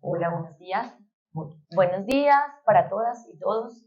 Hola, buenos días. Buenos días para todas y todos.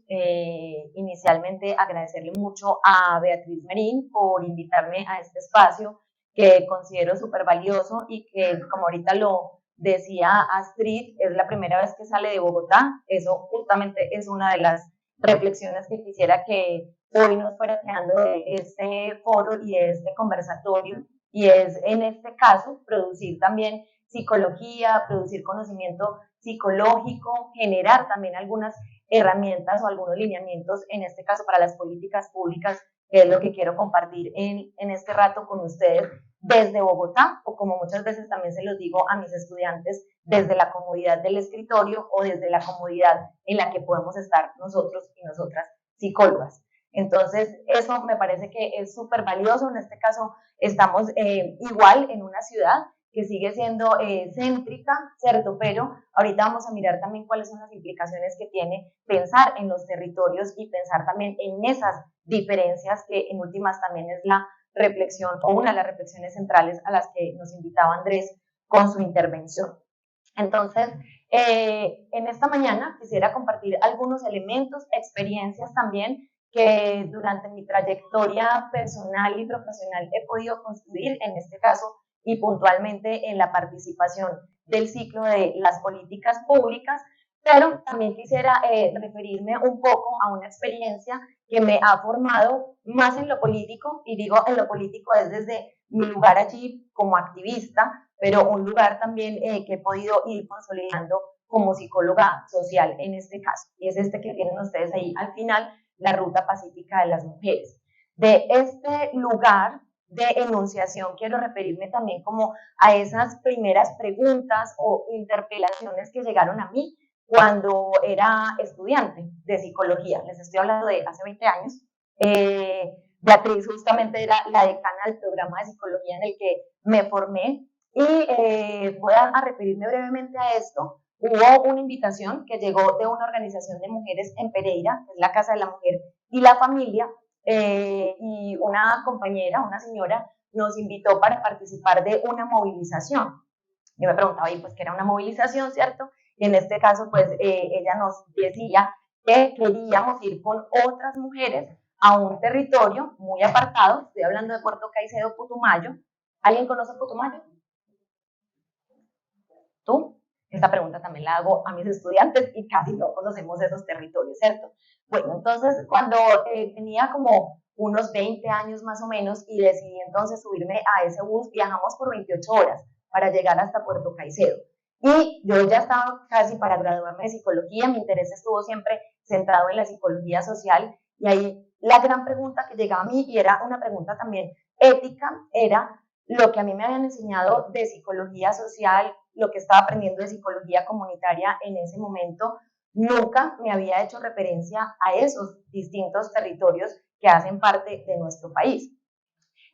Inicialmente agradecerle mucho a Beatriz Marín por invitarme a este espacio que considero súper valioso y que, como ahorita lo decía Astrid, es la primera vez que sale de Bogotá. Eso justamente es una de las reflexiones que quisiera que hoy nos fuera creando de este foro y de este conversatorio. Y es, en este caso, producir también psicología, producir conocimiento psicológico, generar también algunas herramientas o algunos lineamientos, en este caso para las políticas públicas, que es lo que quiero compartir en este rato con ustedes desde Bogotá, o como muchas veces también se los digo a mis estudiantes, desde la comodidad del escritorio o desde la comodidad en la que podemos estar nosotros y nosotras psicólogas. Entonces, eso me parece que es súper valioso. En este caso, estamos igual en una ciudad que sigue siendo céntrica, ¿cierto? Pero ahorita vamos a mirar también cuáles son las implicaciones que tiene pensar en los territorios y pensar también en esas diferencias que en últimas también es la reflexión o una de las reflexiones centrales a las que nos invitaba Andrés con su intervención. Entonces, en esta mañana quisiera compartir algunos elementos, experiencias también que durante mi trayectoria personal y profesional he podido construir, en este caso y puntualmente en la participación del ciclo de las políticas públicas, pero también quisiera referirme un poco a una experiencia que me ha formado más en lo político, y digo en lo político es desde mi lugar allí como activista, pero un lugar también que he podido ir consolidando como psicóloga social en este caso, y es este que tienen ustedes ahí al final, la Ruta Pacífica de las Mujeres. De este lugar de enunciación quiero referirme también como a esas primeras preguntas o interpelaciones que llegaron a mí cuando era estudiante de psicología. Les estoy hablando de hace 20 años. Beatriz justamente era la decana del programa de psicología en el que me formé y voy a referirme brevemente a esto. Hubo una invitación que llegó de una organización de mujeres en Pereira, que es la Casa de la Mujer y la Familia, y una compañera, una señora, nos invitó para participar de una movilización. Yo me preguntaba, y pues, ¿qué era una movilización, cierto? Y en este caso, pues, ella nos decía que queríamos ir con otras mujeres a un territorio muy apartado. Estoy hablando de Puerto Caicedo, Putumayo. ¿Alguien conoce Putumayo? ¿Tú? Esta pregunta también la hago a mis estudiantes y casi no conocemos esos territorios, ¿cierto? Bueno, entonces cuando tenía como unos 20 años más o menos y decidí entonces subirme a ese bus, viajamos por 28 horas para llegar hasta Puerto Caicedo. Y yo ya estaba casi para graduarme de psicología, mi interés estuvo siempre centrado en la psicología social, y ahí la gran pregunta que llegaba a mí, y era una pregunta también ética, era lo que a mí me habían enseñado de psicología social, lo que estaba aprendiendo de psicología comunitaria en ese momento, nunca me había hecho referencia a esos distintos territorios que hacen parte de nuestro país.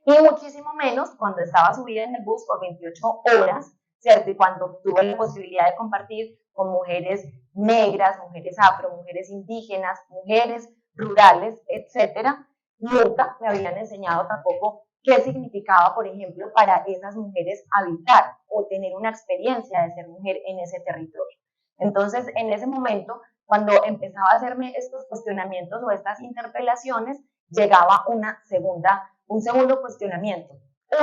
Y muchísimo menos cuando estaba subida en el bus por 28 horas, ¿cierto? Y cuando tuve la posibilidad de compartir con mujeres negras, mujeres afro, mujeres indígenas, mujeres rurales, etcétera, nunca me habían enseñado tampoco qué significaba, por ejemplo, para esas mujeres habitar o tener una experiencia de ser mujer en ese territorio. Entonces, en ese momento, cuando empezaba a hacerme estos cuestionamientos o estas interpelaciones, llegaba un segundo cuestionamiento.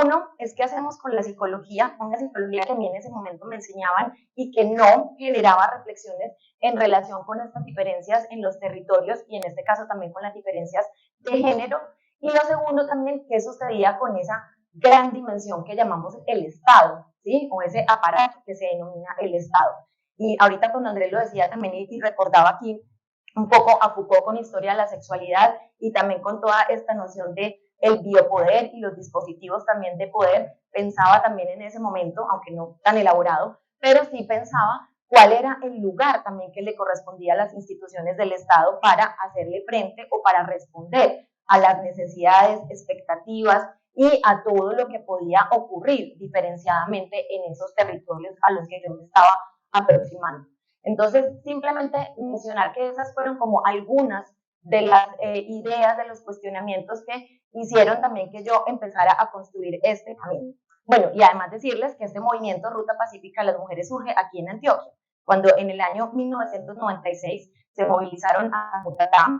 Uno es qué hacemos con la psicología, una psicología que a mí en ese momento me enseñaban y que no generaba reflexiones en relación con estas diferencias en los territorios y en este caso también con las diferencias de género. Y lo segundo también, qué sucedía con esa gran dimensión que llamamos el Estado, ¿sí? O ese aparato que se denomina el Estado. Y ahorita cuando Andrés lo decía también y recordaba aquí un poco a Foucault con Historia de la Sexualidad y también con toda esta noción de el biopoder y los dispositivos también de poder, pensaba también en ese momento, aunque no tan elaborado, pero sí pensaba cuál era el lugar también que le correspondía a las instituciones del Estado para hacerle frente o para responder a las necesidades, expectativas y a todo lo que podía ocurrir diferenciadamente en esos territorios a los que yo me estaba aproximando. Entonces, simplemente mencionar que esas fueron como algunas de las ideas, de los cuestionamientos que hicieron también que yo empezara a construir este camino. Bueno, y además decirles que este movimiento Ruta Pacífica de las Mujeres surge aquí en Antioquia. cuando en el año 1996 se movilizaron a Bogotá.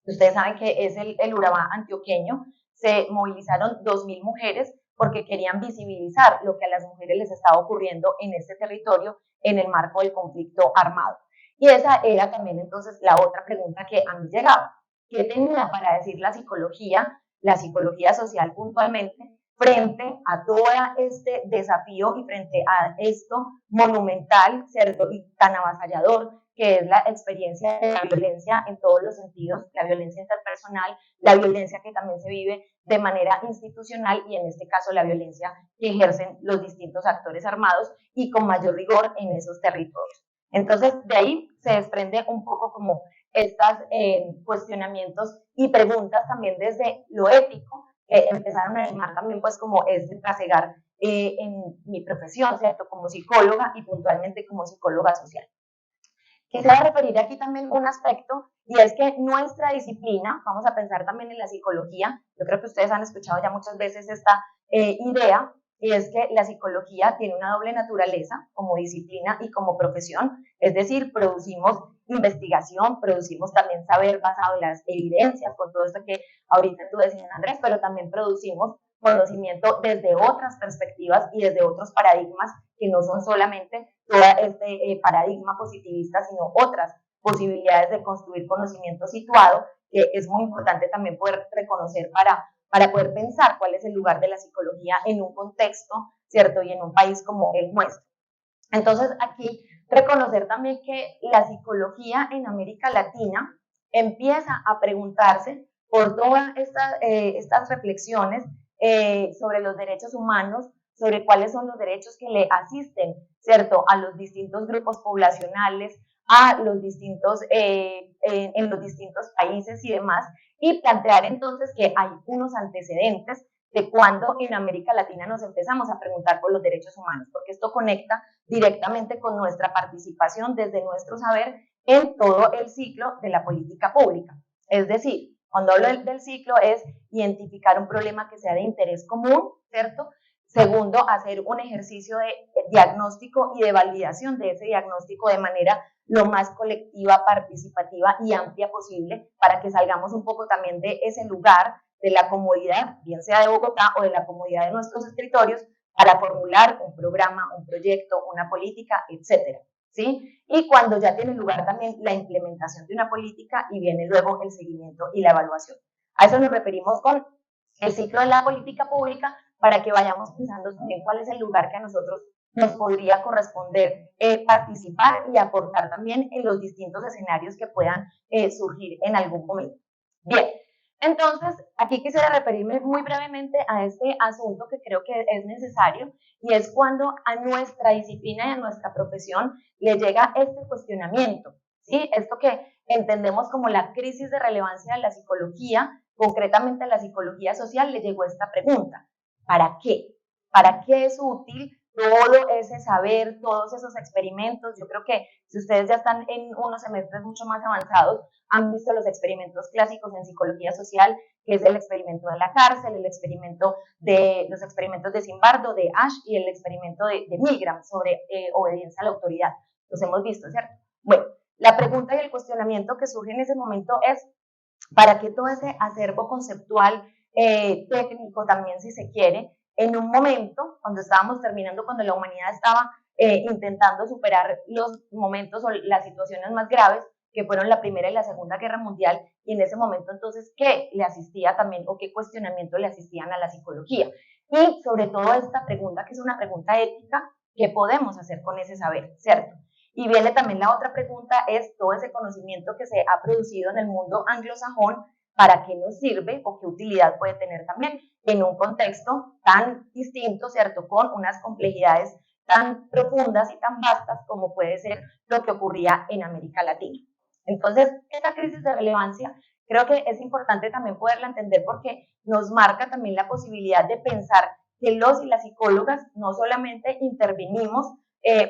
Ustedes saben que es el Urabá antioqueño. Se movilizaron 2.000 mujeres porque querían visibilizar lo que a las mujeres les estaba ocurriendo en este territorio en el marco del conflicto armado. Y esa era también entonces la otra pregunta que a mí llegaba. ¿Qué tenía para decir la psicología social puntualmente, frente a todo este desafío y frente a esto monumental, ¿cierto? Y tan avasallador que es la experiencia de la violencia en todos los sentidos, la violencia interpersonal, la violencia que también se vive de manera institucional y en este caso la violencia que ejercen los distintos actores armados y con mayor rigor en esos territorios. Entonces, de ahí se desprende un poco como estos cuestionamientos y preguntas también desde lo ético, que empezaron a llamar también pues como es de trasegar en mi profesión, ¿cierto? Como psicóloga y puntualmente como psicóloga social. Quisiera referir aquí también un aspecto y es que nuestra disciplina, vamos a pensar también en la psicología, yo creo que ustedes han escuchado ya muchas veces esta idea, y es que la psicología tiene una doble naturaleza como disciplina y como profesión, es decir, producimos investigación, producimos también saber basado en las evidencias, con todo esto que ahorita tú decías, Andrés, pero también producimos conocimiento desde otras perspectivas y desde otros paradigmas que no son solamente todo este paradigma positivista, sino otras posibilidades de construir conocimiento situado, que es muy importante también poder reconocer para poder pensar cuál es el lugar de la psicología en un contexto, ¿cierto? Y en un país como el nuestro. Entonces, aquí reconocer también que la psicología en América Latina empieza a preguntarse por todas estas reflexiones sobre los derechos humanos, sobre cuáles son los derechos que le asisten, ¿cierto?, a los distintos grupos poblacionales, a los distintos, en los distintos países y demás, y plantear entonces que hay unos antecedentes de cuando en América Latina nos empezamos a preguntar por los derechos humanos, porque esto conecta directamente con nuestra participación desde nuestro saber en todo el ciclo de la política pública. Es decir, cuando hablo del ciclo es identificar un problema que sea de interés común, ¿cierto? Segundo, hacer un ejercicio de diagnóstico y de validación de ese diagnóstico de manera lo más colectiva, participativa y amplia posible para que salgamos un poco también de ese lugar de la comodidad, bien sea de Bogotá o de la comodidad de nuestros escritorios, para formular un programa, un proyecto, una política, etcétera, ¿sí? Y cuando ya tiene lugar también la implementación de una política y viene luego el seguimiento y la evaluación. A eso nos referimos con el ciclo de la política pública para que vayamos pensando también cuál es el lugar que a nosotros nos podría corresponder participar y aportar también en los distintos escenarios que puedan surgir en algún momento. Bien, entonces aquí quisiera referirme muy brevemente a este asunto que creo que es necesario y es cuando a nuestra disciplina y a nuestra profesión le llega este cuestionamiento, ¿sí? Esto que entendemos como la crisis de relevancia de la psicología, concretamente a la psicología social, le llegó esta pregunta: ¿para qué? ¿Para qué es útil todo ese saber, todos esos experimentos? Yo creo que si ustedes ya están en unos semestres mucho más avanzados, han visto los experimentos clásicos en psicología social, que es el experimento de la cárcel, los experimentos de Zimbardo, de Ash y el experimento de Milgram sobre obediencia a la autoridad. Los hemos visto, ¿cierto? Bueno, la pregunta y el cuestionamiento que surge en ese momento es: ¿para qué todo ese acervo conceptual, técnico también, si se quiere, en un momento, cuando estábamos terminando, cuando la humanidad estaba intentando superar los momentos o las situaciones más graves, que fueron la Primera y la Segunda Guerra Mundial, y en ese momento entonces, ¿qué le asistía también o qué cuestionamiento le asistían a la psicología? Y sobre todo esta pregunta, que es una pregunta ética, ¿qué podemos hacer con ese saber, cierto? Y viene también la otra pregunta, es todo ese conocimiento que se ha producido en el mundo anglosajón, ¿para qué nos sirve o qué utilidad puede tener también en un contexto tan distinto, ¿cierto? Con unas complejidades tan profundas y tan vastas como puede ser lo que ocurría en América Latina. Entonces, esta crisis de relevancia creo que es importante también poderla entender porque nos marca también la posibilidad de pensar que los y las psicólogas no solamente intervenimos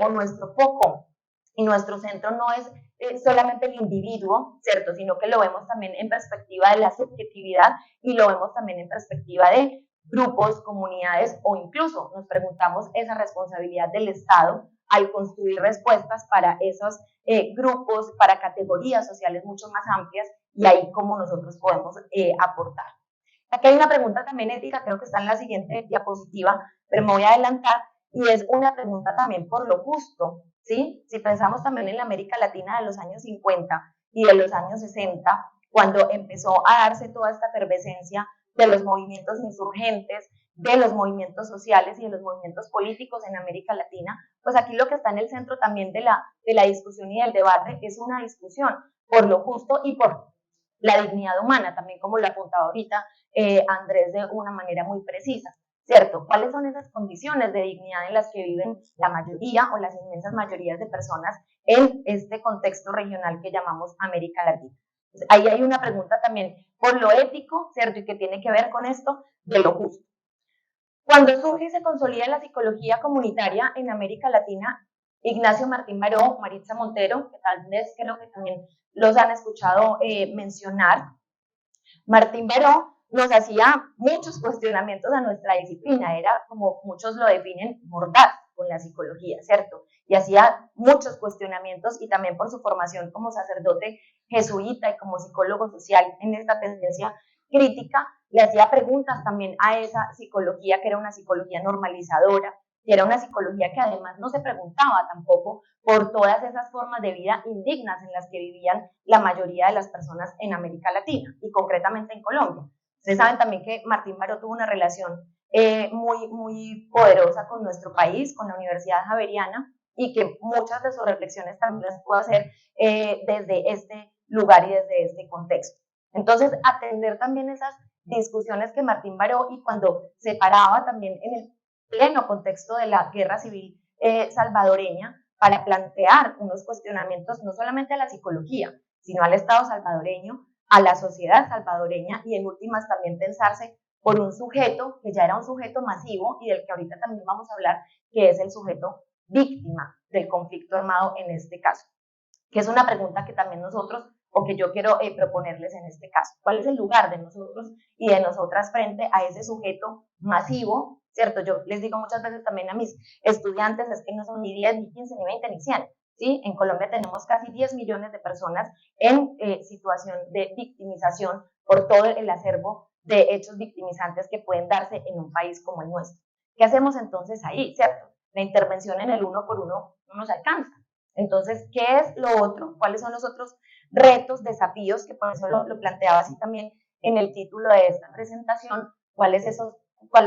o nuestro foco y nuestro centro no es solamente el individuo, ¿cierto? Sino que lo vemos también en perspectiva de la subjetividad y lo vemos también en perspectiva de grupos, comunidades o incluso nos preguntamos esa responsabilidad del Estado al construir respuestas para esos grupos, para categorías sociales mucho más amplias, y ahí cómo nosotros podemos aportar. Aquí hay una pregunta también ética, creo que está en la siguiente diapositiva, pero me voy a adelantar, y es una pregunta también por lo justo, ¿sí? Si pensamos también en la América Latina de los años 50 y de los años 60, cuando empezó a darse toda esta efervescencia de los movimientos insurgentes, de los movimientos sociales y de los movimientos políticos en América Latina, pues aquí lo que está en el centro también de la discusión y del debate es una discusión por lo justo y por la dignidad humana, también como lo apuntaba ahorita Andrés de una manera muy precisa, ¿cierto? ¿Cuáles son esas condiciones de dignidad en las que viven la mayoría o las inmensas mayorías de personas en este contexto regional que llamamos América Latina? Entonces, ahí hay una pregunta también por lo ético, ¿cierto? Y que tiene que ver con esto de lo justo. Cuando surge y se consolida la psicología comunitaria en América Latina, Ignacio Martín Baró, Maritza Montero, que tal vez creo que también los han escuchado mencionar, Martín Baró nos hacía muchos cuestionamientos a nuestra disciplina, era como muchos lo definen, mordaz con la psicología, ¿cierto? Y hacía muchos cuestionamientos, y también por su formación como sacerdote jesuita y como psicólogo social en esta tendencia crítica, le hacía preguntas también a esa psicología que era una psicología normalizadora, que era una psicología que además no se preguntaba tampoco por todas esas formas de vida indignas en las que vivían la mayoría de las personas en América Latina y concretamente en Colombia. Ustedes saben también que Martín Baró tuvo una relación muy poderosa con nuestro país, con la Universidad Javeriana, y que muchas de sus reflexiones también las pudo hacer desde este lugar y desde este contexto. Entonces, atender también esas discusiones que Martín Baró, y cuando se paraba también en el pleno contexto de la guerra civil salvadoreña, para plantear unos cuestionamientos no solamente a la psicología, sino al Estado salvadoreño, a la sociedad salvadoreña, y en últimas también pensarse por un sujeto que ya era un sujeto masivo y del que ahorita también vamos a hablar, que es el sujeto víctima del conflicto armado en este caso, que es una pregunta que también nosotros, o que yo quiero proponerles en este caso. ¿Cuál es el lugar de nosotros y de nosotras frente a ese sujeto masivo? ¿Cierto? Yo les digo muchas veces también a mis estudiantes, es que no son ni 10, ni 15, ni 20, ni 100. ¿Sí? En Colombia tenemos casi 10 millones de personas en situación de victimización por todo el acervo de hechos victimizantes que pueden darse en un país como el nuestro. ¿Qué hacemos entonces ahí? ¿Cierto? La intervención en el uno por uno no nos alcanza. Entonces, ¿qué es lo otro? ¿Cuáles son los otros retos, desafíos? Que por eso lo planteaba así también en el título de esta presentación. ¿Cuáles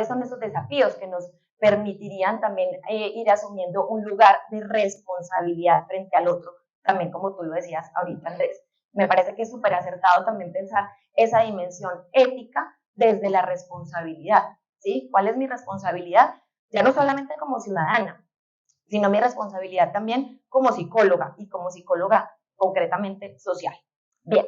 son esos desafíos que nos permitirían también ir asumiendo un lugar de responsabilidad frente al otro? También como tú lo decías ahorita, Andrés. Me parece que es súper acertado también pensar esa dimensión ética desde la responsabilidad, ¿sí? ¿Cuál es mi responsabilidad? Ya no solamente como ciudadana, sino mi responsabilidad también como psicóloga, y como psicóloga concretamente social. Bien,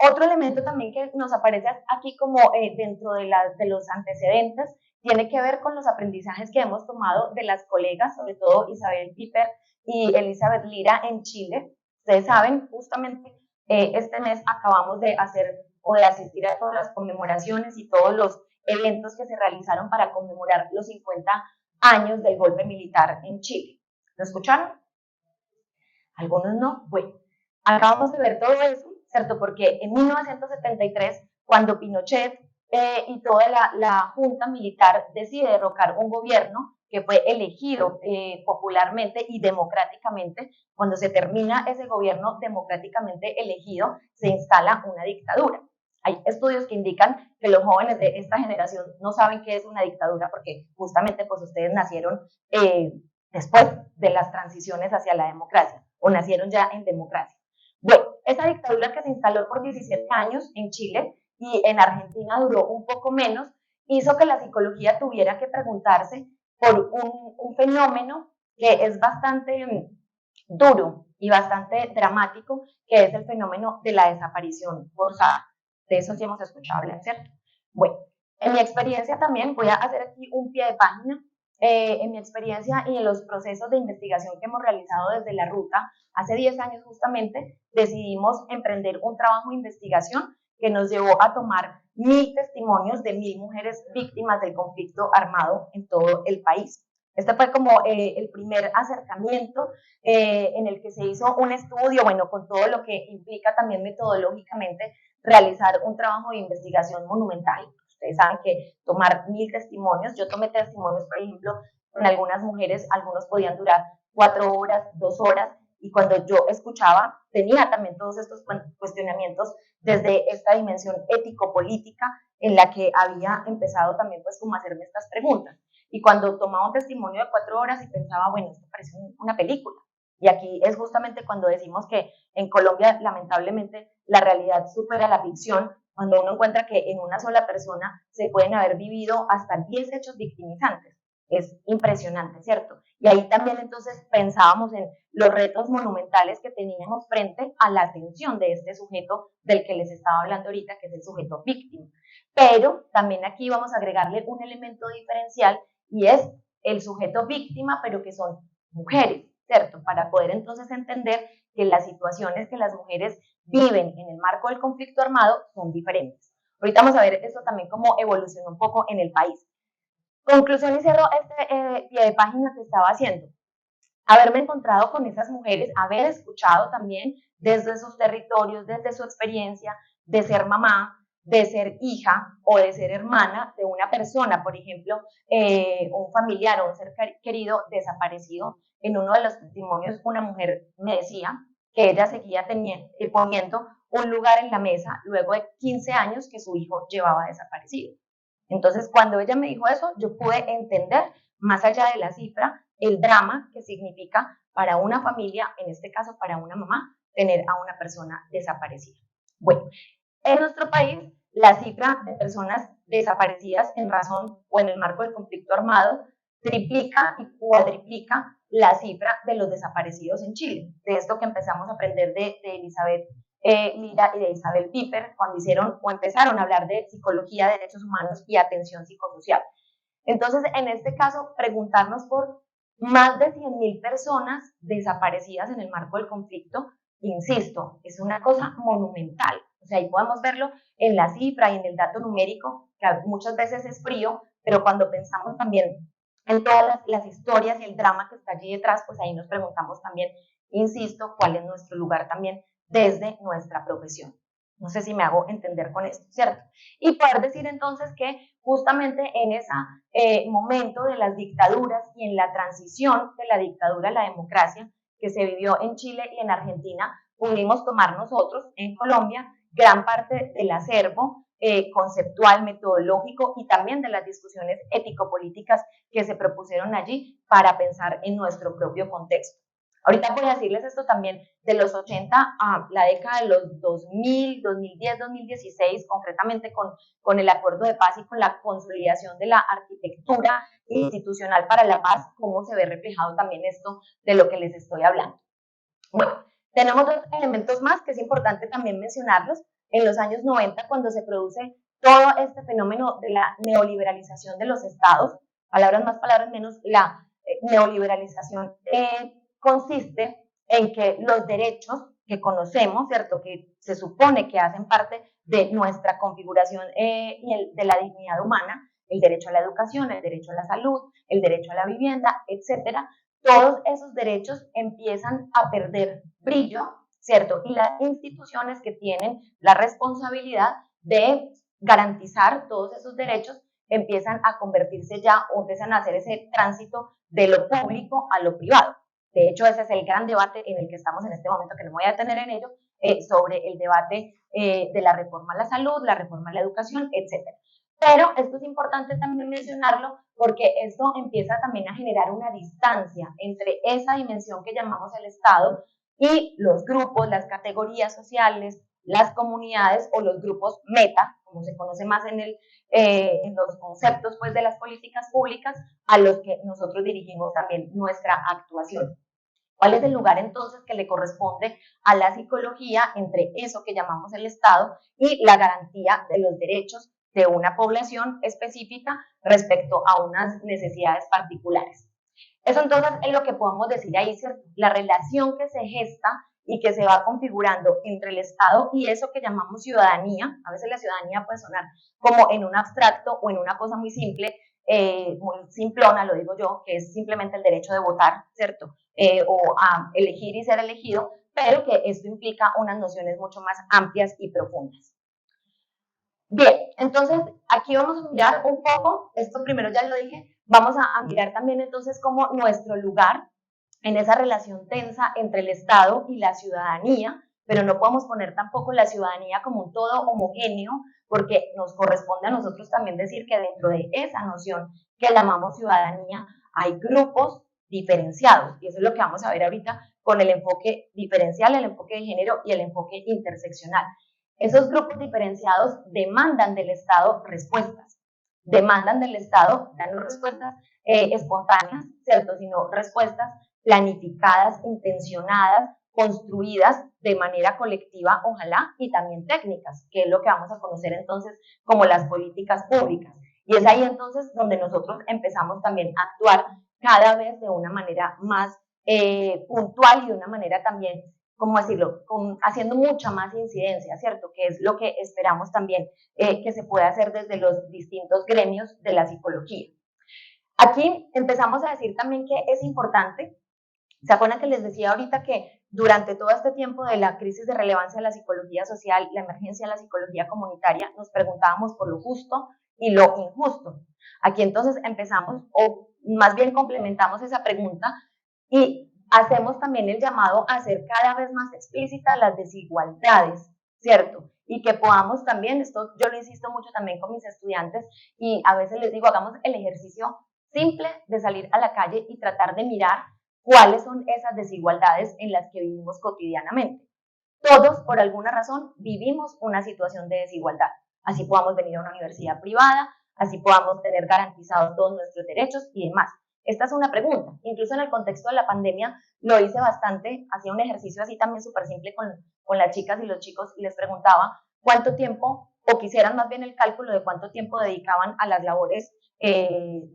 otro elemento también que nos aparece aquí como dentro de los antecedentes tiene que ver con los aprendizajes que hemos tomado de las colegas, sobre todo Isabel Piper y Elizabeth Lira en Chile. Ustedes saben, justamente este mes acabamos de hacer o de asistir a todas las conmemoraciones y todos los eventos que se realizaron para conmemorar los 50 años del golpe militar en Chile. ¿Lo escucharon? Algunos no. Bueno, acabamos de ver todo eso, ¿cierto? Porque en 1973, cuando Pinochet y toda la junta militar decide derrocar un gobierno que fue elegido popularmente y democráticamente, cuando se termina ese gobierno democráticamente elegido, se instala una dictadura. Hay estudios que indican que los jóvenes de esta generación no saben qué es una dictadura, porque justamente pues ustedes nacieron después de las transiciones hacia la democracia, o nacieron ya en democracia. Bueno, esa dictadura que se instaló por 17 años en Chile y en Argentina duró un poco menos, hizo que la psicología tuviera que preguntarse por un fenómeno que es bastante duro y bastante dramático, que es el fenómeno de la desaparición forzada. De eso sí hemos escuchado hablar, ¿cierto? Bueno, en mi experiencia también voy a hacer aquí un pie de página. En mi experiencia y en los procesos de investigación que hemos realizado desde la ruta, hace 10 años justamente decidimos emprender un trabajo de investigación que nos llevó a tomar 1000 testimonios de 1000 mujeres víctimas del conflicto armado en todo el país. Este fue como el primer acercamiento en el que se hizo un estudio, bueno, con todo lo que implica también metodológicamente realizar un trabajo de investigación monumental. Ustedes saben que tomar 1000 testimonios, yo tomé testimonios, por ejemplo, con algunas mujeres, algunos podían durar 4 horas, 2 horas, y cuando yo escuchaba, tenía también todos estos cuestionamientos desde esta dimensión ético-política en la que había empezado también pues como a hacerme estas preguntas. Y cuando tomaba un testimonio de 4 horas y pensaba, bueno, esto parece una película. Y aquí es justamente cuando decimos que en Colombia, lamentablemente, la realidad supera la ficción, cuando uno encuentra que en una sola persona se pueden haber vivido hasta 10 hechos victimizantes. Es impresionante, ¿cierto? Y ahí también entonces pensábamos en los retos monumentales que teníamos frente a la atención de este sujeto del que les estaba hablando ahorita, que es el sujeto víctima. Pero también aquí vamos a agregarle un elemento diferencial y es el sujeto víctima, pero que son mujeres, ¿cierto? Para poder entonces entender que las situaciones que las mujeres viven en el marco del conflicto armado son diferentes. Ahorita vamos a ver esto también cómo evolucionó un poco en el país. Conclusión y cierro este pie de página que estaba haciendo. Haberme encontrado con esas mujeres, haber escuchado también desde sus territorios, desde su experiencia de ser mamá, de ser hija o de ser hermana de una persona, por ejemplo, un familiar o un ser querido desaparecido. En uno de los testimonios, una mujer me decía que ella seguía poniendo un lugar en la mesa luego de 15 años que su hijo llevaba desaparecido. Entonces, cuando ella me dijo eso, yo pude entender, más allá de la cifra, el drama que significa para una familia, en este caso para una mamá, tener a una persona desaparecida. Bueno, en nuestro país, la cifra de personas desaparecidas en razón o en el marco del conflicto armado triplica y cuadriplica la cifra de los desaparecidos en Chile. De esto que empezamos a aprender de Elizabeth Lira y de Isabel Piper cuando hicieron o empezaron a hablar de psicología, derechos humanos y atención psicosocial. Entonces, en este caso, preguntarnos por más de 100.000 personas desaparecidas en el marco del conflicto, insisto, es una cosa monumental. O sea, ahí podemos verlo en la cifra y en el dato numérico, que muchas veces es frío, pero cuando pensamos también en todas las historias y el drama que está allí detrás, pues ahí nos preguntamos también, insisto, cuál es nuestro lugar también desde nuestra profesión. No sé si me hago entender con esto, ¿cierto? Y poder decir entonces que justamente en ese momento de las dictaduras y en la transición de la dictadura a la democracia que se vivió en Chile y en Argentina, pudimos tomar nosotros en Colombia gran parte del acervo conceptual, metodológico y también de las discusiones ético-políticas que se propusieron allí para pensar en nuestro propio contexto. Ahorita voy a decirles esto también de los 80 a la década de los 2000, 2010, 2016, concretamente con el acuerdo de paz y con la consolidación de la arquitectura institucional para la paz, cómo se ve reflejado también esto de lo que les estoy hablando. Bueno, tenemos dos elementos más que es importante también mencionarlos. En los años 90, cuando se produce todo este fenómeno de la neoliberalización de los estados, palabras más, palabras menos, la neoliberalización consiste en que los derechos que conocemos, ¿cierto? Que se supone que hacen parte de nuestra configuración y de la dignidad humana, el derecho a la educación, el derecho a la salud, el derecho a la vivienda, etcétera, todos esos derechos empiezan a perder brillo, ¿cierto? Y las instituciones que tienen la responsabilidad de garantizar todos esos derechos empiezan a convertirse ya o empiezan a hacer ese tránsito de lo público a lo privado. De hecho, ese es el gran debate en el que estamos en este momento, que no me voy a detener en ello, sobre el debate de la reforma a la salud, la reforma a la educación, etcétera. Pero esto es importante también mencionarlo porque esto empieza también a generar una distancia entre esa dimensión que llamamos el Estado y los grupos, las categorías sociales, las comunidades o los grupos meta, como se conoce más en los conceptos pues, de las políticas públicas, a los que nosotros dirigimos también nuestra actuación. ¿Cuál es el lugar entonces que le corresponde a la psicología entre eso que llamamos el Estado y la garantía de los derechos de una población específica respecto a unas necesidades particulares? Eso entonces es lo que podemos decir ahí, ¿cierto? La relación que se gesta y que se va configurando entre el Estado y eso que llamamos ciudadanía. A veces la ciudadanía puede sonar como en un abstracto o en una cosa muy simple, muy simplona, lo digo yo, que es simplemente el derecho de votar, ¿cierto? O a elegir y ser elegido, pero que esto implica unas nociones mucho más amplias y profundas. Bien, entonces aquí vamos a mirar un poco, esto primero ya lo dije, vamos a mirar también entonces como nuestro lugar en esa relación tensa entre el Estado y la ciudadanía, pero no podemos poner tampoco la ciudadanía como un todo homogéneo, porque nos corresponde a nosotros también decir que dentro de esa noción que llamamos ciudadanía hay grupos diferenciados, y eso es lo que vamos a ver ahorita con el enfoque diferencial, el enfoque de género y el enfoque interseccional. Esos grupos diferenciados demandan del Estado respuestas, demandan del Estado, ya no respuestas espontáneas, ¿cierto? Sino respuestas planificadas, intencionadas, construidas de manera colectiva, ojalá, y también técnicas, que es lo que vamos a conocer entonces como las políticas públicas. Y es ahí entonces donde nosotros empezamos también a actuar cada vez de una manera más puntual y de una manera también, ¿cómo decirlo?, haciendo mucha más incidencia, ¿cierto? Que es lo que esperamos también que se pueda hacer desde los distintos gremios de la psicología. Aquí empezamos a decir también que es importante. ¿Se acuerdan que les decía ahorita que durante todo este tiempo de la crisis de relevancia de la psicología social, la emergencia de la psicología comunitaria, nos preguntábamos por lo justo y lo injusto? Aquí entonces empezamos, o más bien complementamos esa pregunta y hacemos también el llamado a hacer cada vez más explícitas las desigualdades, ¿cierto? Y que podamos también, esto yo lo insisto mucho también con mis estudiantes y a veces les digo, hagamos el ejercicio simple de salir a la calle y tratar de mirar cuáles son esas desigualdades en las que vivimos cotidianamente. Todos, por alguna razón, vivimos una situación de desigualdad. Así podamos venir a una universidad privada, así podamos tener garantizados todos nuestros derechos y demás. Esta es una pregunta. Incluso en el contexto de la pandemia lo hice bastante, hacía un ejercicio así también súper simple con las chicas y los chicos y les preguntaba cuánto tiempo, o quisieran más bien el cálculo de cuánto tiempo dedicaban a las labores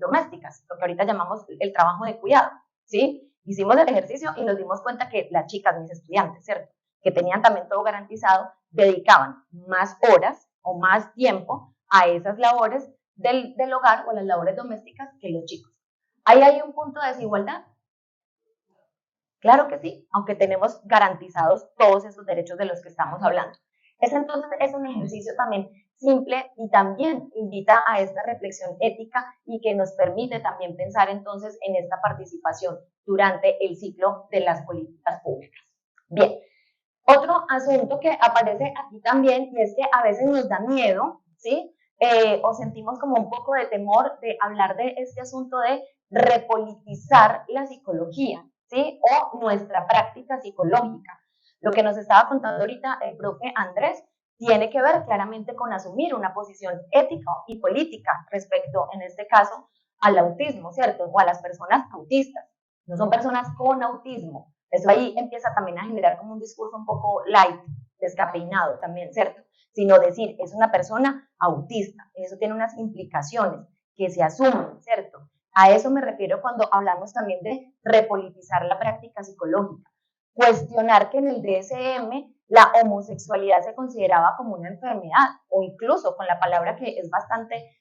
domésticas, lo que ahorita llamamos el trabajo de cuidado, ¿sí? Hicimos el ejercicio y nos dimos cuenta que las chicas, mis estudiantes, ¿cierto?, que tenían también todo garantizado, dedicaban más horas o más tiempo a esas labores del hogar o las labores domésticas que los chicos. ¿Ahí hay un punto de desigualdad? Claro que sí, aunque tenemos garantizados todos esos derechos de los que estamos hablando. Entonces es un ejercicio también simple y también invita a esta reflexión ética y que nos permite también pensar entonces en esta participación durante el ciclo de las políticas públicas. Bien, otro asunto que aparece aquí también y es que a veces nos da miedo, ¿sí? O sentimos como un poco de temor de hablar de este asunto de repolitizar la psicología, ¿sí? O nuestra práctica psicológica. Lo que nos estaba contando ahorita el profe Andrés tiene que ver claramente con asumir una posición ética y política respecto, en este caso, al autismo, ¿cierto? O a las personas autistas. No son personas con autismo. Eso ahí empieza también a generar como un discurso un poco light, descafeinado también, ¿cierto? Sino decir, es una persona autista. Eso tiene unas implicaciones que se asumen, ¿cierto? A eso me refiero cuando hablamos también de repolitizar la práctica psicológica. Cuestionar que en el DSM la homosexualidad se consideraba como una enfermedad, o incluso con la palabra que es bastante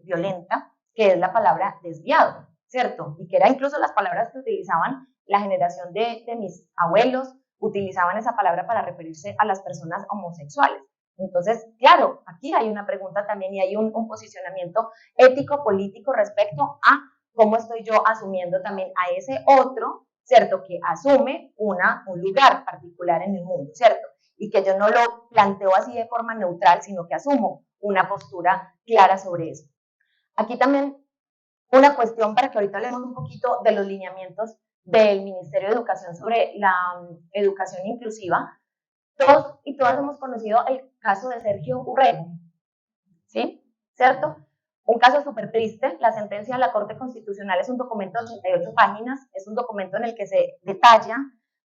violenta, que es la palabra desviado, ¿cierto? Y que eran incluso las palabras que utilizaban la generación de mis abuelos, utilizaban esa palabra para referirse a las personas homosexuales. Entonces, claro, aquí hay una pregunta también y hay un posicionamiento ético-político respecto a cómo estoy yo asumiendo también a ese otro, ¿cierto?, que asume un lugar particular en el mundo, ¿cierto? Y que yo no lo planteo así de forma neutral, sino que asumo una postura clara sobre eso. Aquí también una cuestión para que ahorita hablemos un poquito de los lineamientos del Ministerio de Educación sobre la educación inclusiva. Todos y todas hemos conocido el caso de Sergio Urrego, ¿sí? ¿Cierto? Un caso súper triste. La sentencia de la Corte Constitucional es un documento de 88 páginas, es un documento en el que se detalla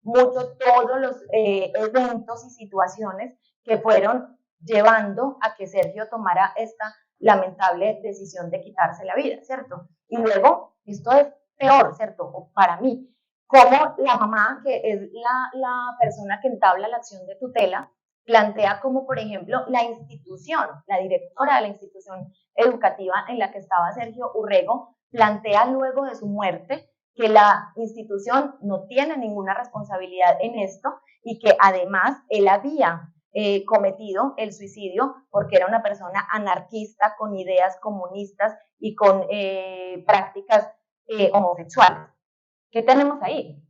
mucho todos los eventos y situaciones que fueron llevando a que Sergio tomara esta lamentable decisión de quitarse la vida, ¿cierto? Y luego, esto es peor, ¿cierto? Para mí, como la mamá, que es la persona que entabla la acción de tutela, plantea como, por ejemplo, la institución, la directora de la institución educativa en la que estaba Sergio Urrego, plantea luego de su muerte que la institución no tiene ninguna responsabilidad en esto y que además él había cometido el suicidio porque era una persona anarquista con ideas comunistas y con prácticas homosexuales. ¿Qué tenemos ahí?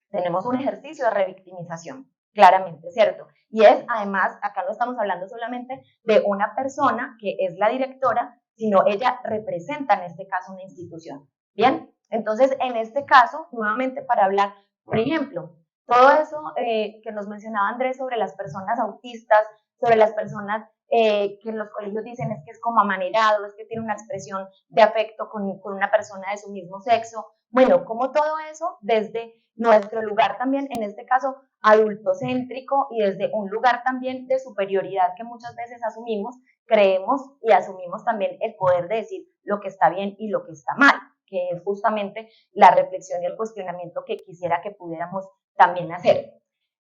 Tenemos un ejercicio de revictimización, claramente, ¿cierto? Y es, además, acá no estamos hablando solamente de una persona que es la directora, sino ella representa en este caso una institución. Bien, entonces en este caso, nuevamente para hablar, por ejemplo, todo eso que nos mencionaba Andrés sobre las personas autistas, sobre las personas que en los colegios dicen es que es como amanerado, es que tiene una expresión de afecto con una persona de su mismo sexo. Bueno, como todo eso desde nuestro lugar también, en este caso, adultocéntrico y desde un lugar también de superioridad que muchas veces asumimos, creemos y asumimos también el poder de decir lo que está bien y lo que está mal, que es justamente la reflexión y el cuestionamiento que quisiera que pudiéramos también hacer.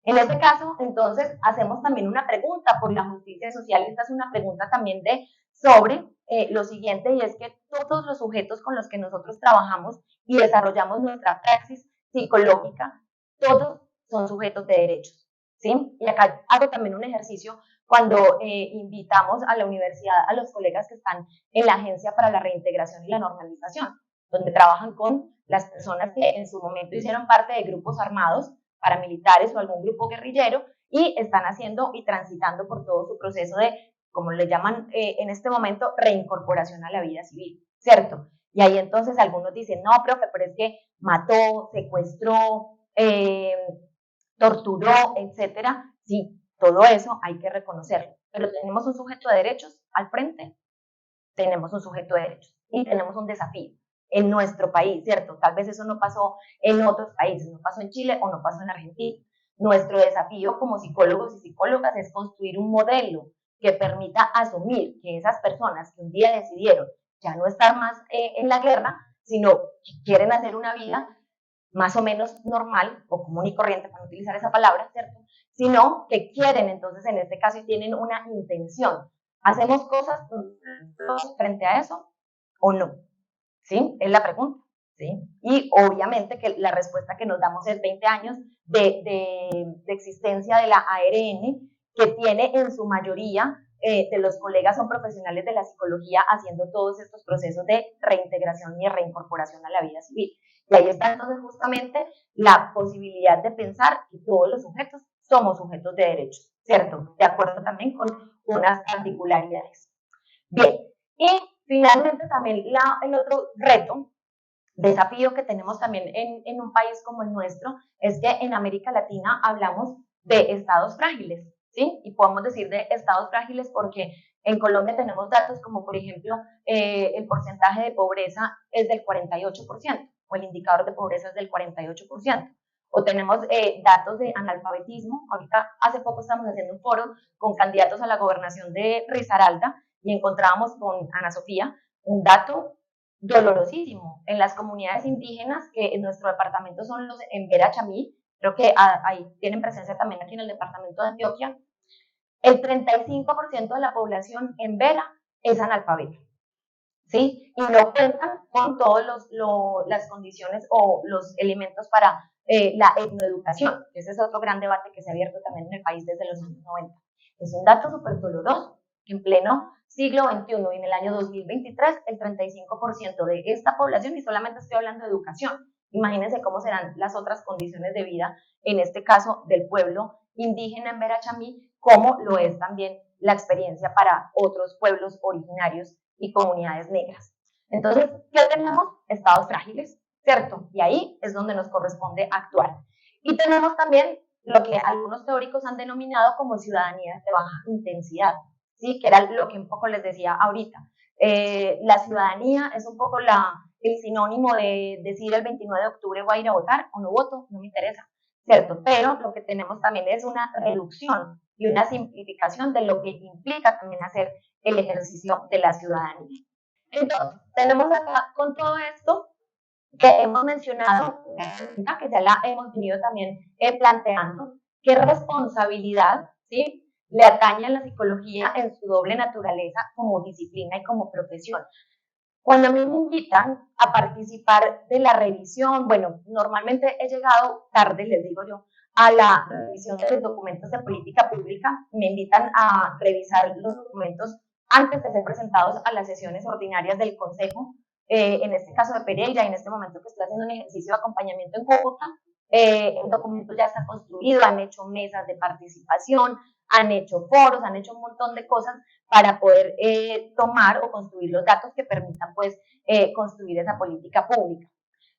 En este caso, entonces, hacemos también una pregunta por la justicia social. Esta es una pregunta también de sobre lo siguiente, y es que todos los sujetos con los que nosotros trabajamos y desarrollamos nuestra praxis psicológica, todos son sujetos de derechos, ¿sí? Y acá hago también un ejercicio cuando invitamos a la universidad a los colegas que están en la Agencia para la Reintegración y la Normalización, donde trabajan con las personas que en su momento hicieron parte de grupos armados, paramilitares o algún grupo guerrillero, y están haciendo y transitando por todo su proceso de, como le llaman en este momento, reincorporación a la vida civil, ¿cierto? Y ahí entonces algunos dicen, no, profe, pero es que mató, secuestró, torturó, etcétera. Sí, todo eso hay que reconocerlo. Pero tenemos un sujeto de derechos al frente, tenemos un sujeto de derechos y tenemos un desafío en nuestro país, ¿cierto? Tal vez eso no pasó en otros países, no pasó en Chile o no pasó en Argentina. Nuestro desafío como psicólogos y psicólogas es construir un modelo que permita asumir que esas personas que un día decidieron ya no estar más en la guerra, sino que quieren hacer una vida más o menos normal o común y corriente, para no utilizar esa palabra, ¿cierto? Sino que quieren, entonces en este caso, tienen una intención. ¿Hacemos cosas frente a eso o no? ¿Sí? Es la pregunta. ¿Sí? Y obviamente que la respuesta que nos damos es 20 años de existencia de la ARN, que tiene en su mayoría de los colegas son profesionales de la psicología haciendo todos estos procesos de reintegración y de reincorporación a la vida civil. Y ahí está entonces justamente la posibilidad de pensar que todos los sujetos somos sujetos de derechos, ¿cierto? De acuerdo también con unas particularidades. Bien, y finalmente también el otro reto, desafío que tenemos también en un país como el nuestro, es que en América Latina hablamos de estados frágiles, ¿sí? Y podemos decir de estados frágiles porque en Colombia tenemos datos como, por ejemplo, el porcentaje de pobreza es del 48%, o el indicador de pobreza es del 48%. O tenemos datos de analfabetismo. Ahorita, hace poco estamos haciendo un foro con candidatos a la gobernación de Risaralda y encontrábamos con Ana Sofía un dato dolorosísimo en las comunidades indígenas, que en nuestro departamento son los en Vera Chamí, creo que ahí tienen presencia también aquí en el departamento de Antioquia. El 35% de la población en Vera es analfabeta, ¿sí? Y no cuentan con todas las condiciones o los elementos para la etnoeducación. Ese es otro gran debate que se ha abierto también en el país desde los años 90. Es un dato súper doloroso, que en pleno siglo XXI y en el año 2023, el 35% de esta población, y solamente estoy hablando de educación, imagínense cómo serán las otras condiciones de vida, en este caso del pueblo indígena en Verachamí, como lo es también la experiencia para otros pueblos originarios y comunidades negras. Entonces, ¿qué tenemos? Estados frágiles, ¿cierto? Y ahí es donde nos corresponde actuar. Y tenemos también lo que algunos teóricos han denominado como ciudadanías de baja intensidad, ¿sí? Que era lo que un poco les decía ahorita. La ciudadanía es un poco el sinónimo de decir el 29 de octubre voy a ir a votar o no voto, no me interesa, ¿cierto? Pero lo que tenemos también es una reducción y una simplificación de lo que implica también hacer el ejercicio de la ciudadanía. Entonces, tenemos acá con todo esto que hemos mencionado, que ya la hemos venido también planteando, qué responsabilidad, ¿sí? le atañe a la psicología en su doble naturaleza como disciplina y como profesión. Cuando a mí me invitan a participar de la revisión, bueno, normalmente he llegado tarde, les digo yo, a la revisión de los documentos de política pública, me invitan a revisar los documentos antes de ser presentados a las sesiones ordinarias del Consejo, en este caso de Pereira, en este momento que estoy haciendo un ejercicio de acompañamiento en Cúcuta, el documento ya está construido, han hecho mesas de participación, han hecho foros, han hecho un montón de cosas para poder tomar o construir los datos que permitan pues construir esa política pública.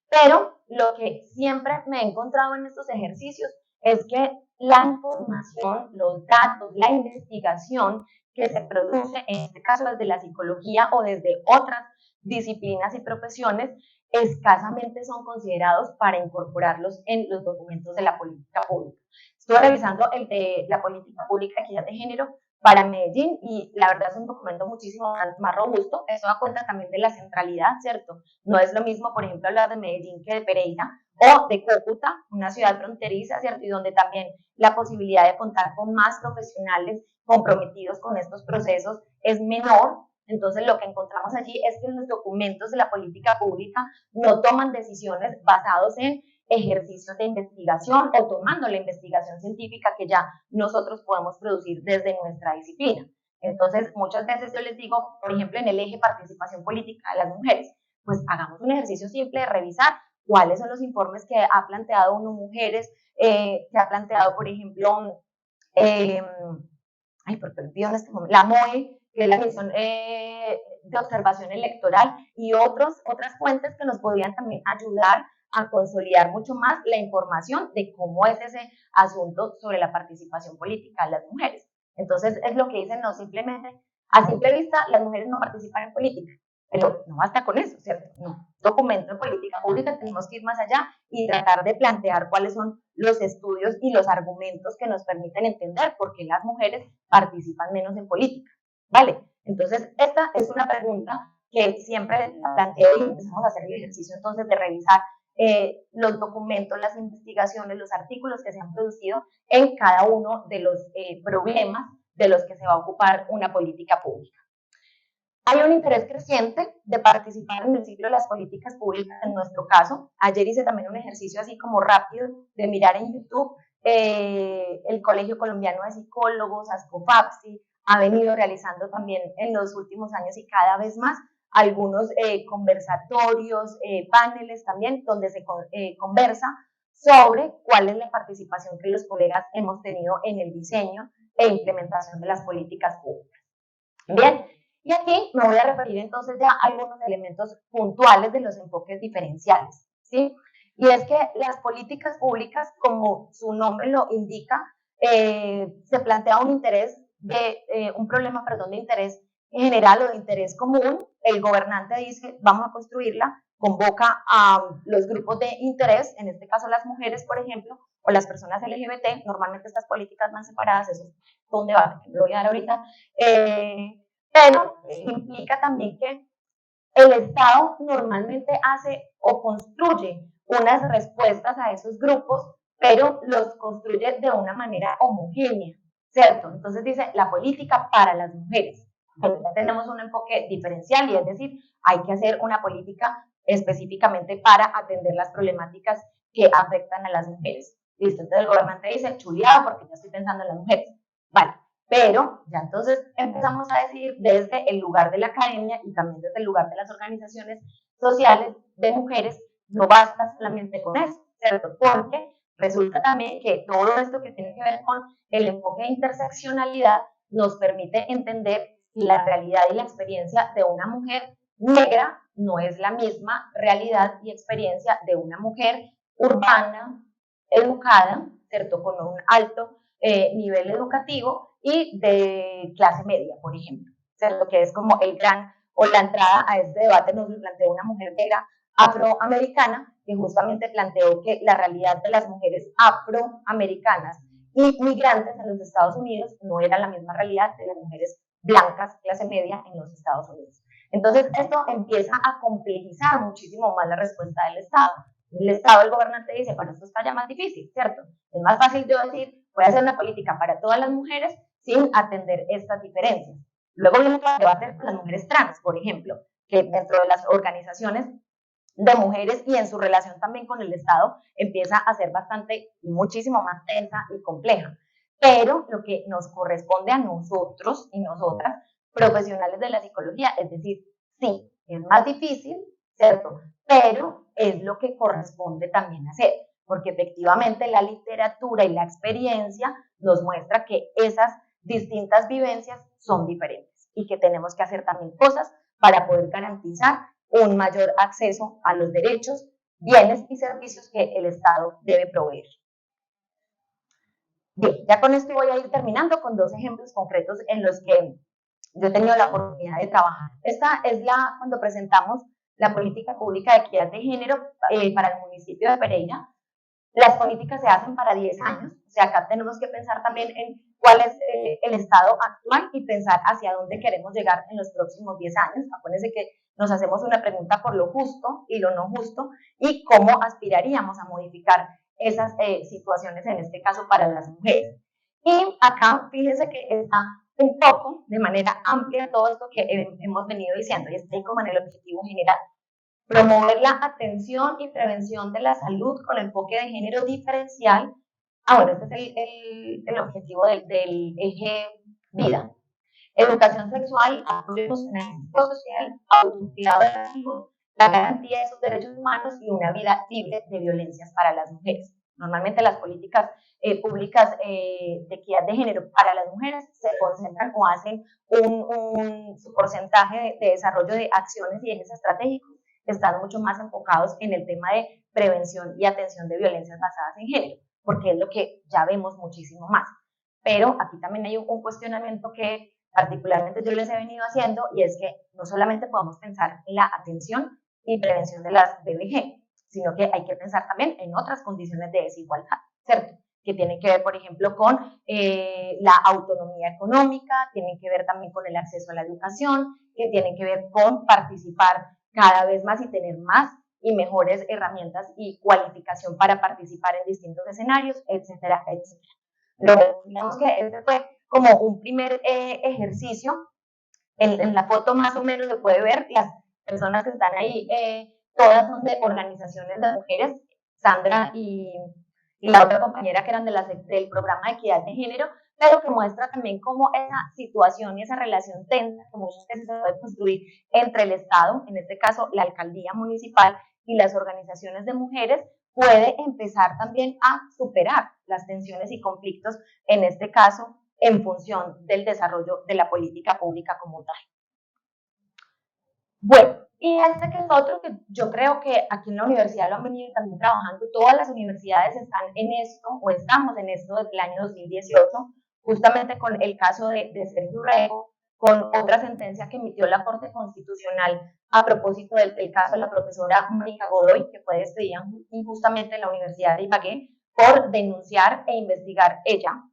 Pero lo que siempre me he encontrado en estos ejercicios es que la información, los datos, la investigación que se produce, en este caso desde la psicología o desde otras disciplinas y profesiones, escasamente son considerados para incorporarlos en los documentos de la política pública. Estuve revisando el de la política pública de equidad de género para Medellín y la verdad es un documento muchísimo más robusto. Eso da cuenta también de la centralidad, ¿cierto? No es lo mismo, por ejemplo, hablar de Medellín que de Pereira o de Cúcuta, una ciudad fronteriza, ¿cierto? Y donde también la posibilidad de contar con más profesionales comprometidos con estos procesos es menor. Entonces, lo que encontramos allí es que los documentos de la política pública no toman decisiones basados en ejercicios de investigación o tomando la investigación científica que ya nosotros podemos producir desde nuestra disciplina. Entonces, muchas veces yo les digo, por ejemplo, en el eje participación política de las mujeres, pues hagamos un ejercicio simple de revisar cuáles son los informes que ha planteado UNO Mujeres, que ha planteado, por ejemplo, eh, en este momento, la MOE, que es la Misión de Observación Electoral, y otras fuentes que nos podrían también ayudar a consolidar mucho más la información de cómo es ese asunto sobre la participación política de las mujeres. Entonces, es lo que dicen, no simplemente, a simple vista, las mujeres no participan en política, pero no basta con eso, ¿cierto? No. Documento de política pública, tenemos que ir más allá y tratar de plantear cuáles son los estudios y los argumentos que nos permiten entender por qué las mujeres participan menos en política, ¿vale? Entonces, esta es una pregunta que siempre planteo y empezamos a hacer el ejercicio entonces de revisar los documentos, las investigaciones, los artículos que se han producido en cada uno de los problemas de los que se va a ocupar una política pública. Hay un interés creciente de participar en el ciclo de las políticas públicas, en nuestro caso. Ayer hice también un ejercicio así como rápido de mirar en YouTube. El Colegio Colombiano de Psicólogos, ASCOFAPSI, ha venido realizando también en los últimos años y cada vez más algunos conversatorios, paneles también, donde se conversa sobre cuál es la participación que los colegas hemos tenido en el diseño e implementación de las políticas públicas. Bien, y aquí me voy a referir entonces ya a algunos elementos puntuales de los enfoques diferenciales, ¿sí? Y es que las políticas públicas, como su nombre lo indica, se plantea un interés un problema, perdón, de interés general o de interés común. El gobernante dice, vamos a construirla, convoca a los grupos de interés, en este caso las mujeres, por ejemplo, o las personas LGBT, normalmente estas políticas van separadas, eso es un debate que lo voy a dar ahorita, pero implica también que el Estado normalmente hace o construye unas respuestas a esos grupos, pero los construye de una manera homogénea, ¿cierto? Entonces dice la política para las mujeres. Entonces ya tenemos un enfoque diferencial y es decir, hay que hacer una política específicamente para atender las problemáticas que afectan a las mujeres. Listo, entonces el gobernante dice, chuleado porque yo estoy pensando en las mujeres. Vale, pero ya entonces empezamos a decir desde el lugar de la academia y también desde el lugar de las organizaciones sociales de mujeres, no basta solamente con eso, ¿cierto? Porque resulta también que todo esto que tiene que ver con el enfoque de interseccionalidad nos permite entender que la realidad y la experiencia de una mujer negra no es la misma realidad y experiencia de una mujer urbana, educada, ¿cierto? Con un alto nivel educativo y de clase media, por ejemplo, ¿cierto? Que es como el gran, o la entrada a este debate nos lo planteó una mujer negra afroamericana, que justamente planteó que la realidad de las mujeres afroamericanas y migrantes en los Estados Unidos no era la misma realidad de las mujeres blancas, clase media, en los Estados Unidos. Entonces, esto empieza a complejizar muchísimo más la respuesta del Estado. El Estado, el gobernante dice, bueno, esto está ya más difícil, ¿cierto? Es más fácil yo decir, voy a hacer una política para todas las mujeres sin atender estas diferencias. Luego viene el debate con las mujeres trans, por ejemplo, que dentro de las organizaciones de mujeres y en su relación también con el Estado empieza a ser bastante y muchísimo más tensa y compleja. Pero lo que nos corresponde a nosotros y nosotras, profesionales de la psicología, es decir, sí, es más difícil, ¿cierto? Pero es lo que corresponde también hacer, porque efectivamente la literatura y la experiencia nos muestra que esas distintas vivencias son diferentes y que tenemos que hacer también cosas para poder garantizar un mayor acceso a los derechos, bienes y servicios que el Estado debe proveer. Bien, ya con esto voy a ir terminando con dos ejemplos concretos en los que yo he tenido la oportunidad de trabajar. Esta es cuando presentamos la política pública de equidad de género para el municipio de Pereira. Las políticas se hacen para 10 años, o sea, acá tenemos que pensar también en cuál es el estado actual y pensar hacia dónde queremos llegar en los próximos 10 años. Acuérdense que nos hacemos una pregunta por lo justo y lo no justo y cómo aspiraríamos a modificar esas situaciones, en este caso para las mujeres. Y acá, fíjense que está un poco, de manera amplia, todo esto que hemos venido diciendo y está como en el objetivo general. Promover la atención y prevención de la salud con enfoque de género diferencial. Bueno, este es el objetivo del eje vida. Educación sexual, apoyo emocional y social, autocuidado de la salud, la garantía de sus derechos humanos y una vida libre de violencias para las mujeres. Normalmente las políticas públicas de equidad de género para las mujeres se concentran o hacen su porcentaje de desarrollo de acciones y ejes estratégicos están mucho más enfocados en el tema de prevención y atención de violencias basadas en género, porque es lo que ya vemos muchísimo más. Pero aquí también hay un cuestionamiento que particularmente yo les he venido haciendo y es que no solamente podemos pensar en la atención y prevención de las BBG, sino que hay que pensar también en otras condiciones de desigualdad, ¿cierto? Que tienen que ver, por ejemplo, con la autonomía económica, tienen que ver también con el acceso a la educación, que tienen que ver con participar cada vez más y tener más y mejores herramientas y cualificación para participar en distintos escenarios, etcétera, etcétera. Digamos que este fue como un primer ejercicio. En la foto más o menos se puede ver las personas que están ahí, todas son de organizaciones de mujeres, Sandra y la otra compañera que eran del programa de equidad de género, pero que muestra también cómo esa situación y esa relación tensa que muchas veces se puede construir entre el Estado, en este caso la alcaldía municipal y las organizaciones de mujeres, puede empezar también a superar las tensiones y conflictos, en este caso, en función del desarrollo de la política pública como tal. Bueno, y este que es otro que yo creo que aquí en la universidad lo han venido también trabajando, todas las universidades están en esto, o estamos en esto desde el año 2018, justamente con el caso de Sergio Rego, con otra sentencia que emitió la Corte Constitucional a propósito del caso de la profesora Mónica Godoy, que fue despedida injustamente en la Universidad de Ibagué por denunciar e investigar ella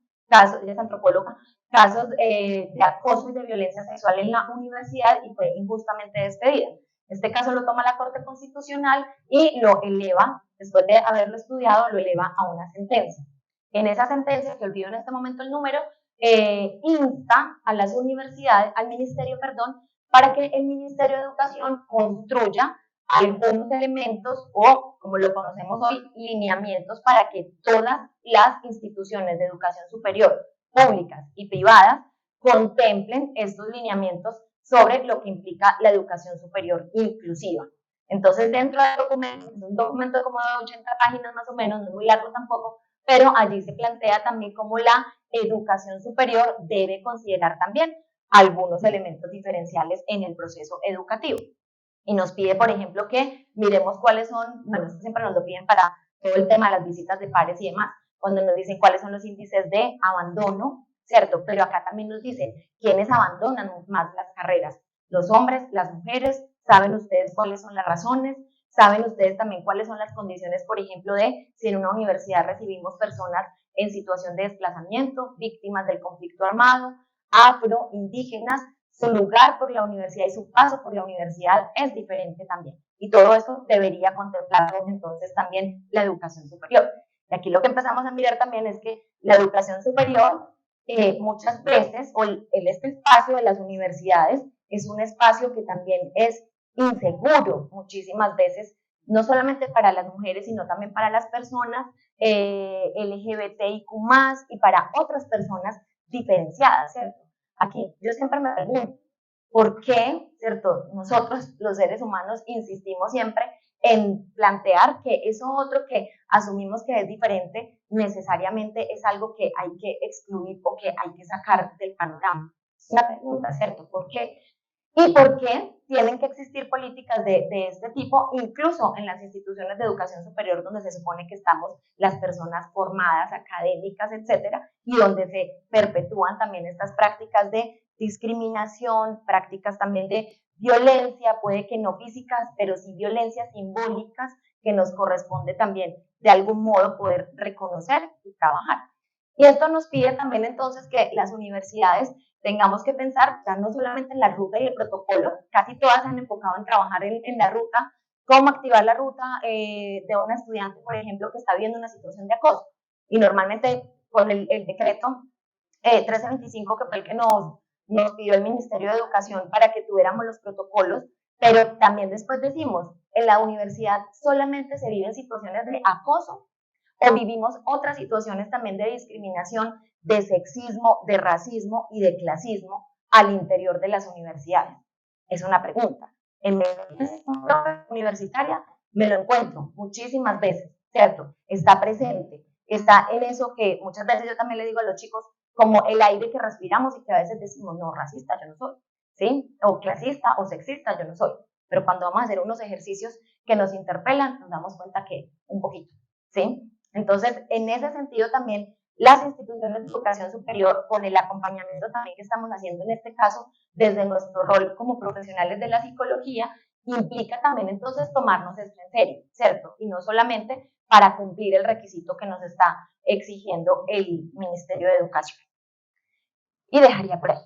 es antropóloga, casos de acoso y de violencia sexual en la universidad y fue injustamente despedida. Este caso lo toma la Corte Constitucional y lo eleva, después de haberlo estudiado, lo eleva a una sentencia. En esa sentencia, que olvido en este momento el número, insta a las universidades, al ministerio, perdón, para que el Ministerio de Educación construya algunos elementos o, como lo conocemos hoy, lineamientos para que todas las instituciones de educación superior, públicas y privadas, contemplen estos lineamientos sobre lo que implica la educación superior inclusiva. Entonces, dentro del documento, es un documento como de 80 páginas más o menos, no es muy largo tampoco, pero allí se plantea también cómo la educación superior debe considerar también algunos elementos diferenciales en el proceso educativo. Y nos pide, por ejemplo, que miremos cuáles son, bueno, esto siempre nos lo piden para todo el tema de las visitas de pares y demás, cuando nos dicen cuáles son los índices de abandono, ¿cierto? Pero acá también nos dicen quiénes abandonan más las carreras, los hombres, las mujeres, saben ustedes cuáles son las razones, saben ustedes también cuáles son las condiciones, por ejemplo, de si en una universidad recibimos personas en situación de desplazamiento, víctimas del conflicto armado, afro, indígenas, su lugar por la universidad y su paso por la universidad es diferente también. Y todo eso debería contemplarlo entonces también la educación superior. Y aquí lo que empezamos a mirar también es que la educación superior muchas veces, este espacio de las universidades es un espacio que también es inseguro muchísimas veces, no solamente para las mujeres, sino también para las personas LGBTIQ+, y para otras personas diferenciadas, ¿cierto? Aquí yo siempre me pregunto, ¿por qué, cierto? Nosotros, los seres humanos, insistimos siempre en plantear que eso otro que asumimos que es diferente necesariamente es algo que hay que excluir o que hay que sacar del panorama. Es una pregunta, ¿cierto? ¿Por qué? ¿Y por qué tienen que existir políticas de este tipo, incluso en las instituciones de educación superior, donde se supone que estamos las personas formadas, académicas, etcétera, y donde se perpetúan también estas prácticas de discriminación, prácticas también de violencia, puede que no físicas, pero sí violencias simbólicas que nos corresponde también de algún modo poder reconocer y trabajar? Y esto nos pide también entonces que las universidades tengamos que pensar ya no solamente en la ruta y el protocolo, casi todas se han enfocado en trabajar en la ruta, cómo activar la ruta de una estudiante, por ejemplo, que está viviendo una situación de acoso. Y normalmente con el decreto 1325, que fue el que nos pidió el Ministerio de Educación para que tuviéramos los protocolos, pero también después decimos, en la universidad solamente se viven situaciones de acoso o vivimos otras situaciones también de discriminación, de sexismo, de racismo y de clasismo al interior de las universidades. Es una pregunta. En mi universitaria me lo encuentro muchísimas veces, ¿cierto? Está presente, está en eso que muchas veces yo también le digo a los chicos, como el aire que respiramos y que a veces decimos, no, racista yo no soy, ¿sí? O clasista o sexista yo no soy. Pero cuando vamos a hacer unos ejercicios que nos interpelan, nos damos cuenta que un poquito, ¿sí? Entonces, en ese sentido también las instituciones de educación superior, con el acompañamiento también que estamos haciendo en este caso, desde nuestro rol como profesionales de la psicología, implica también entonces tomarnos esto en serio, ¿cierto? Y no solamente para cumplir el requisito que nos está exigiendo el Ministerio de Educación. Y dejaría por ahí.